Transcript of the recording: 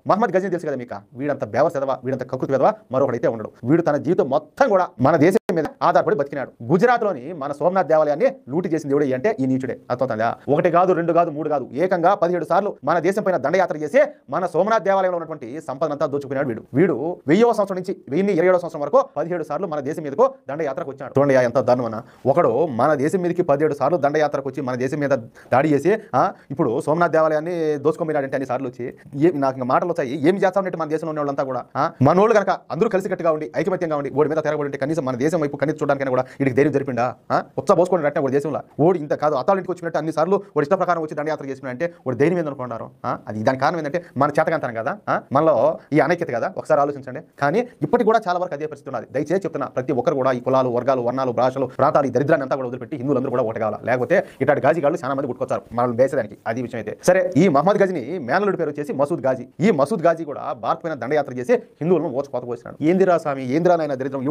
మహమ్మద్ గజనీ తెలుసు కదా మీకు, వీడంత బేవర్స్ ఎదవా, వీడంత కకృతి ఎదవా మరొకడైతే ఉండడు. వీడు తన జీవితం మొత్తం కూడా మన దేశం మీద ఆధారపడి బతికినాడు. గుజరాత్ లోని మన సోమనాథ్ దేవాలయాన్ని లూటి చేసిన దేవుడు అంటే ఈ నీచుడే. అర్థమవుతుందా? 1 కాదు 2 కాదు 3 కాదు, ఏకంగా 17 సార్లు మన దేశం పైన దండయాత్ర చేసి మన సోమనాథ్ దేవాలయంలో ఉన్నటువంటి సంపదనంతా దోచుకున్నాడు వీడు. వీడు 1000వ సంవత్సరం నుంచి 1027వ సంవత్సరం వరకు 17 సార్లు మన దేశం మీదకు దండయాత్రకు వచ్చాడు. చూడండి ఎంత దారుణమన్నా. ఒకడు మన దేశం మీదకి 17 సార్లు దండయాత్రకు వచ్చి మన దేశం మీద దాడి చేసి ఇప్పుడు సోమనాథ్ దేవాలయాన్ని దోచుకోమన్నాడంటే అన్ని సార్లు వచ్చి నాకు ఇంకా మాటలు వచ్చాయి. ఏం చేస్తామన్నట్టు మన దేశంలో ఉన్న వాళ్ళంతా కూడా మనోళ్ళు కనుక అందరూ కలిసికట్టుగా ఉండి ఐకమత్యంగా ఉండి ఓడి మీద తిరగబడి ఉంటే కనీసం మన దేశం వైపు కనీసం చూడడానికి కూడా వీడికి ధైర్యం జరిపిండా? ఉత్సబోసుకోండి అంటే వాడి దేశంలో ఓడి ఇంత కాదు అత్తాలింటికి వచ్చినట్టు అన్ని సార్లు వాడి ఇష్ట ప్రకారం వచ్చి దండయాత్ర చేసినంటే వాడు ధైర్యం మీద అనుకుంటారు. అది దాని కారణం ఏంటంటే మన చేతకంతనం కదా, మనలో ఈ అనైక్యత కదా. ఒకసారి ఆలోచించండి. కానీ ఇప్పటికి కూడా చాలా వరకు అదే పరిస్థితి ఉన్నది. దయచేసి చెప్తున్నా, ప్రతి ఒక్కరు కూడా ఈ కులాలు వర్గాలు వర్ణాలు భాషలు ప్రాంతాలు ఈ దరిద్రాన్ని అంతా కూడా వదిలిపెట్టి హిందువులందరూ కూడా ఒకటి కావాలి. లేకపోతే ఇట్లాంటి గాజీగాళ్ళు చాలా మంది గుట్టుకొచ్చారు మనల్ని బేసేదానికి. అది విషయం అయితే సరే. ఈ మహమ్మద్ గజనీ మేనలుడి పేరు వచ్చేసి మసూద్ గాజీ. ఈ మసూద్ గాజీ కూడా భారత్ పైన దండయాత్ర చేసి హిందువులను ఓచుకోత పోసినాడు. ఏందిరా స్వామి, ఏందిరా నాయన దరిద్రం.